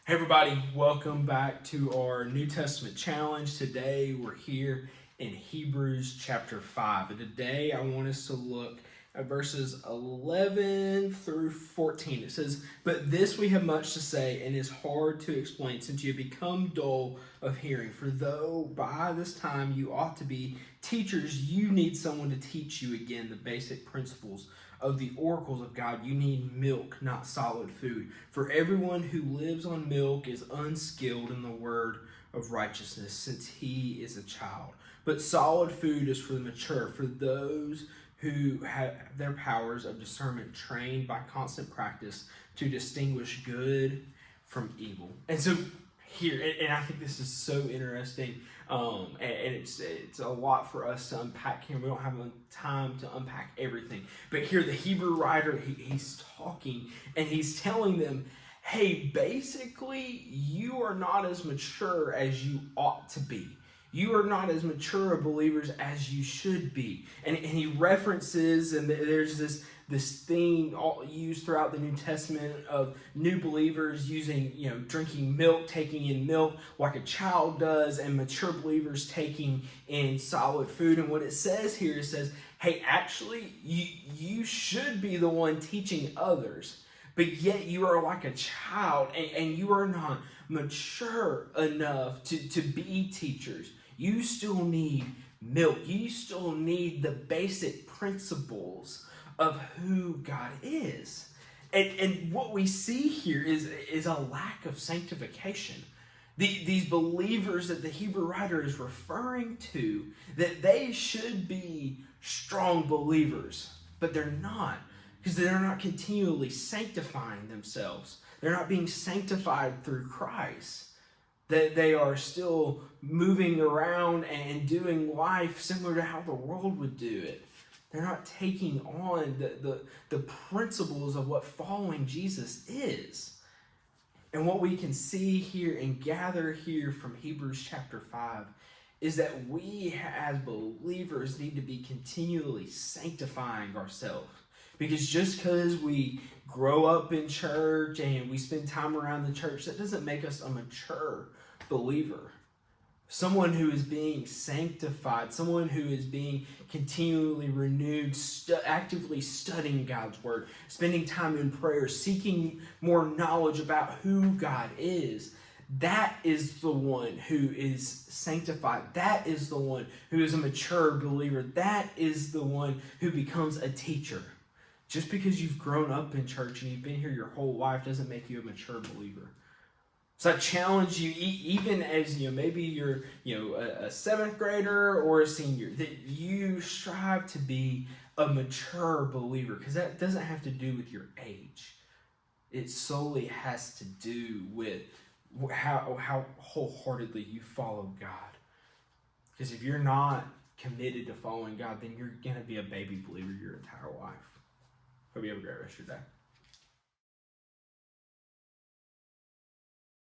Hey everybody, welcome back to our New Testament challenge. Today we're here in Hebrews chapter 5. And today I want us to look at verses 11 through 14. It says, "But this we have much to say and is hard to explain since you have become dull of hearing. For though by this time you ought to be teachers, you need someone to teach you again the basic principles of the oracles of God. You need milk, not solid food. For everyone who lives on milk is unskilled in the word of righteousness, since he is a child. But solid food is for the mature, for those who have their powers of discernment trained by constant practice to distinguish good from evil." And so here, and I think this is so interesting, and it's a lot for us to unpack here. We don't have time to unpack everything, but here the Hebrew writer, he's talking and he's telling them, hey, basically you are not as mature as you ought to be. You are not as mature of believers as you should be. And he references, and there's this theme all used throughout the New Testament of new believers using, drinking milk, taking in milk like a child does, and mature believers taking in solid food. And what it says here, it says, hey, actually, you should be the one teaching others, but yet you are like a child, and you are not mature enough to be teachers. You still need milk. You still need the basic principles of who God is. And what we see here is a lack of sanctification. These believers that the Hebrew writer is referring to, that they should be strong believers, but they're not, because they're not continually sanctifying themselves. They're not being sanctified through Christ. That they are still moving around and doing life similar to how the world would do it. They're not taking on the principles of what following Jesus is. And what we can see here and gather here from Hebrews chapter 5 is that we as believers need to be continually sanctifying ourselves. Because just because we grow up in church and we spend time around the church, that doesn't make us a mature believer. Someone who is being sanctified, someone who is being continually renewed, actively studying God's word, spending time in prayer, seeking more knowledge about who God is. That is the one who is sanctified. That is the one who is a mature believer. That is the one who becomes a teacher. Just because you've grown up in church and you've been here your whole life doesn't make you a mature believer. So I challenge you, even as maybe you're a seventh grader or a senior, that you strive to be a mature believer, because that doesn't have to do with your age. It solely has to do with how wholeheartedly you follow God. Because if you're not committed to following God, then you're going to be a baby believer your entire life. Hope you have a great rest of your day.